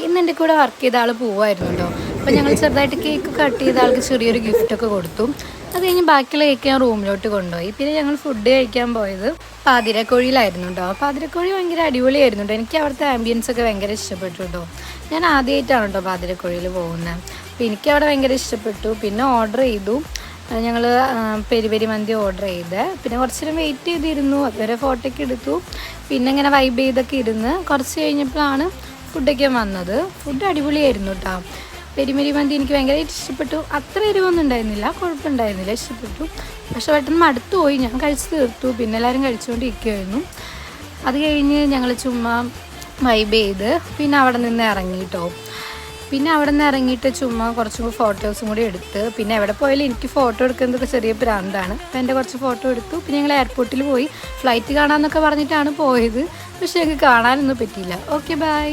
ഇന്ന് എൻ്റെ കൂടെ വർക്ക് ചെയ്ത ആൾ പോവായിരുന്നു കേട്ടോ. അപ്പോൾ ഞങ്ങൾ ചെറുതായിട്ട് കേക്ക് കട്ട് ചെയ്ത ആൾക്ക് ചെറിയൊരു ഗിഫ്റ്റൊക്കെ കൊടുത്തു. അത് കഴിഞ്ഞ് ബാക്കിയുള്ള കേക്ക് ഞാൻ റൂമിലോട്ട് കൊണ്ടുപോയി. പിന്നെ ഞങ്ങൾ ഫുഡ് കഴിക്കാൻ പോയത് പാതിരക്കോഴിയിലായിരുന്നു കേട്ടോ. പാതിരക്കോഴി ഭയങ്കര അടിപൊളിയായിരുന്നു കേട്ടോ. എനിക്ക് അവിടുത്തെ ആംബിയൻസ് ഒക്കെ ഭയങ്കര ഇഷ്ടപ്പെട്ടു കേട്ടോ. ഞാൻ ആദ്യമായിട്ടാണ് കേട്ടോ പാതിരക്കോഴിയിൽ പോകുന്നത്. അപ്പോൾ എനിക്കവിടെ ഭയങ്കര ഇഷ്ടപ്പെട്ടു. പിന്നെ ഓർഡർ ചെയ്തു. ഞങ്ങൾ പെരി പെരി മന്തി ഓർഡർ ചെയ്ത് പിന്നെ കുറച്ച് നേരം വെയിറ്റ് ചെയ്തിരുന്നു. അതുവരെ ഫോട്ടോയൊക്കെ എടുത്തു. പിന്നെ ഇങ്ങനെ വൈബ് ചെയ്തൊക്കെ ഇരുന്ന് കുറച്ച് കഴിഞ്ഞപ്പോഴാണ് ഫുഡൊക്കെ വന്നത്. ഫുഡ് അടിപൊളിയായിരുന്നു കേട്ടോ. പെരിമെരി മന്തി എനിക്ക് ഭയങ്കരമായിട്ട് ഇഷ്ടപ്പെട്ടു. അത്ര എരിവൊന്നും ഉണ്ടായിരുന്നില്ല, കുഴപ്പമുണ്ടായിരുന്നില്ല, ഇഷ്ടപ്പെട്ടു. പക്ഷെ പെട്ടെന്ന് മടുത്തു പോയി. ഞാൻ കഴിച്ച് തീർത്തു. പിന്നെ എല്ലാവരും കഴിച്ചുകൊണ്ടിരിക്കുമായിരുന്നു. അത് കഴിഞ്ഞ് ഞങ്ങൾ ചുമ്മാ വൈബ് ചെയ്ത് പിന്നെ അവിടെ നിന്ന് ഇറങ്ങി കേട്ടോ. പിന്നെ അവിടെ നിന്ന് ഇറങ്ങിയിട്ട് ചുമ്മാ കുറച്ചും ഫോട്ടോസും കൂടി എടുത്ത് പിന്നെ എവിടെ പോയാലും എനിക്ക് ഫോട്ടോ എടുക്കുന്നതൊക്കെ ചെറിയ പ്രാന്താണ്. അപ്പോൾ എൻ്റെ കുറച്ച് ഫോട്ടോ എടുത്തു. പിന്നെ ഞങ്ങൾ എയർപോർട്ടിൽ പോയി ഫ്ലൈറ്റ് കാണാമെന്നൊക്കെ പറഞ്ഞിട്ടാണ് പോയത്. പക്ഷേ ഞങ്ങൾക്ക് കാണാനൊന്നും പറ്റിയില്ല. Okay, by.